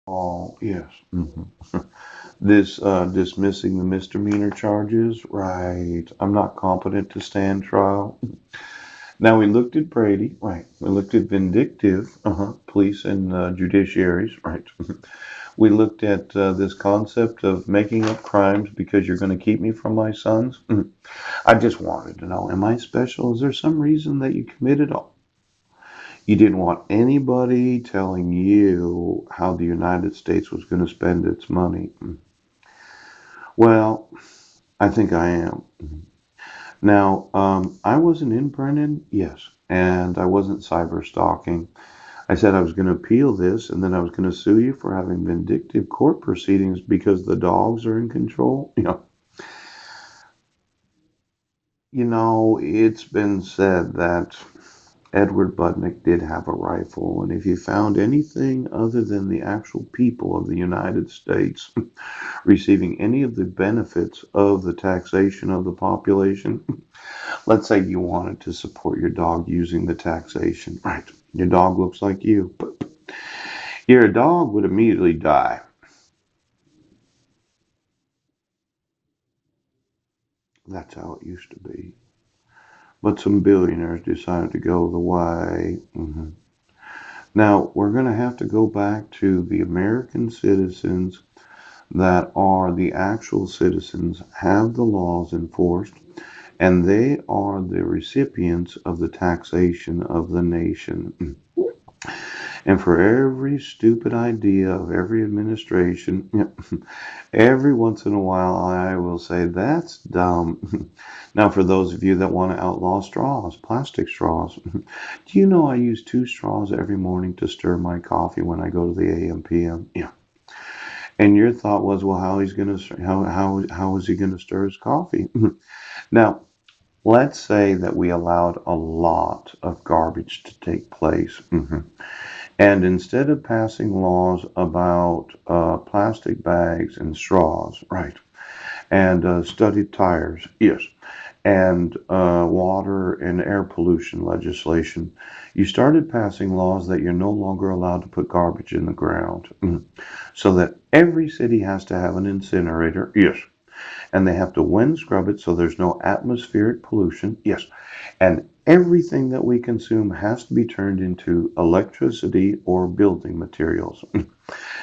Oh, yes. This dismissing the misdemeanor charges, right? I'm not competent to stand trial. Now we looked at Brady, right? We looked at vindictive, police and judiciaries, right? We looked at this concept of making up crimes because you're going to keep me from my sons. I just wanted to know, am I special? Is there some reason that you committed all? You didn't want anybody telling you how the United States was going to spend its money. Well, I think I am. Now, I wasn't in Brennan, yes, and I wasn't cyber stalking. I said I was going to appeal this, and then I was going to sue you for having vindictive court proceedings because the dogs are in control. It's been said that Edward Budnick did have a rifle, and if you found anything other than the actual people of the United States receiving any of the benefits of the taxation of the population, let's say you wanted to support your dog using the taxation, right? Your dog looks like you, but your dog would immediately die. That's how it used to be. But some billionaires decided to go the way. Now, we're going to have to go back to the American citizens that are the actual citizens, have the laws enforced, and they are the recipients of the taxation of the nation. And for every stupid idea of every administration, every once in a while I will say, that's dumb. Now, for those of you that want to outlaw straws, plastic straws, do you know I use two straws every morning to stir my coffee when I go to the AM PM? Yeah. And your thought was, well, how is he gonna stir his coffee? Now, let's say that we allowed a lot of garbage to take place. And instead of passing laws about plastic bags and straws, right, and studded tires, yes, and water and air pollution legislation, you started passing laws that you're no longer allowed to put garbage in the ground. So that every city has to have an incinerator, yes, and they have to wind scrub it so there's no atmospheric pollution, yes, and everything that we consume has to be turned into electricity or building materials.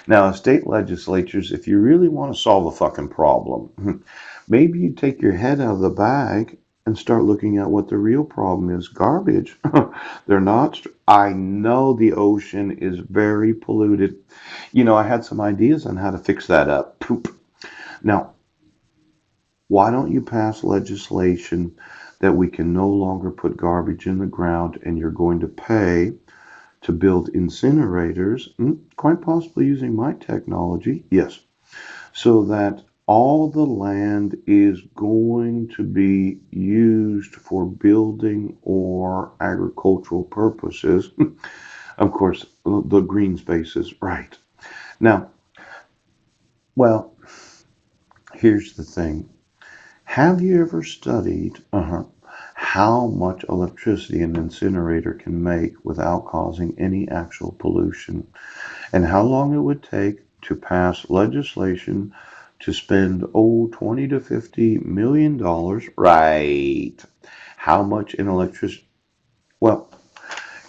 Now, state legislatures, if you really want to solve a fucking problem, maybe you take your head out of the bag and start looking at what the real problem is. Garbage. They're not. I know the ocean is very polluted. I had some ideas on how to fix that up. Poop. Now, why don't you pass legislation that we can no longer put garbage in the ground and you're going to pay to build incinerators, quite possibly using my technology, yes, so that all the land is going to be used for building or agricultural purposes. Of course, the green spaces, right. Now, well, here's the thing. Have you ever studied how much electricity an incinerator can make without causing any actual pollution? And how long it would take to pass legislation to spend 20 to 50 million dollars, right? How much in electricity? Well,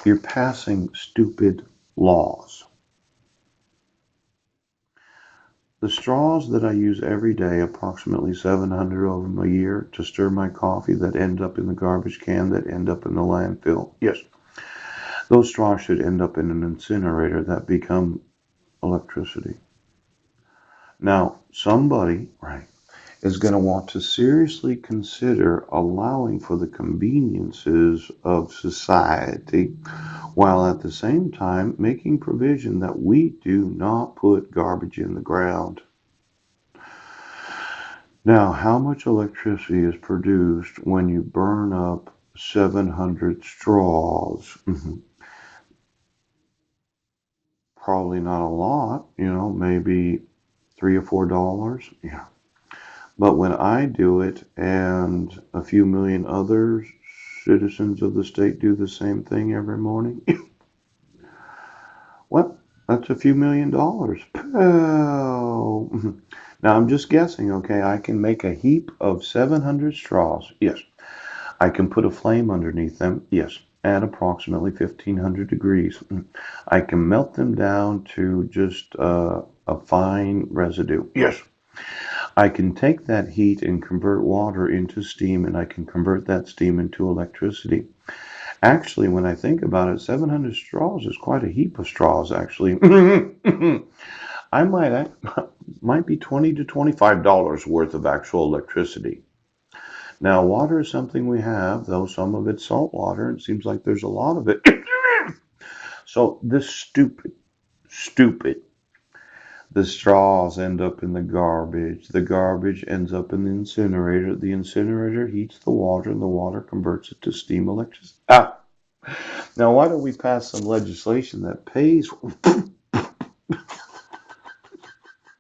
you're passing stupid laws. The straws that I use every day, approximately 700 of them a year, to stir my coffee that end up in the garbage can, that end up in the landfill. Yes, those straws should end up in an incinerator that become electricity. Now, somebody, right, is going to want to seriously consider allowing for the conveniences of society while at the same time making provision that we do not put garbage in the ground. Now, how much electricity is produced when you burn up 700 straws? Probably not a lot, maybe $3 or $4. Yeah. But when I do it and a few million other citizens of the state do the same thing every morning, well, That's a few $1 million. Oh. Now I'm just guessing, okay? I can make a heap of 700 straws. Yes. I can put a flame underneath them. Yes. At approximately 1500 degrees. I can melt them down to just a fine residue. Yes. I can take that heat and convert water into steam, and I can convert that steam into electricity. Actually, when I think about it, 700 straws is quite a heap of straws, actually. I might be 20 to $25 worth of actual electricity. Now, water is something we have, though some of it's salt water. It seems like there's a lot of it. So this stupid, the straws end up in the garbage. The garbage ends up in the incinerator. The incinerator heats the water, and the water converts it to steam electricity. Ah, now why don't we pass some legislation that pays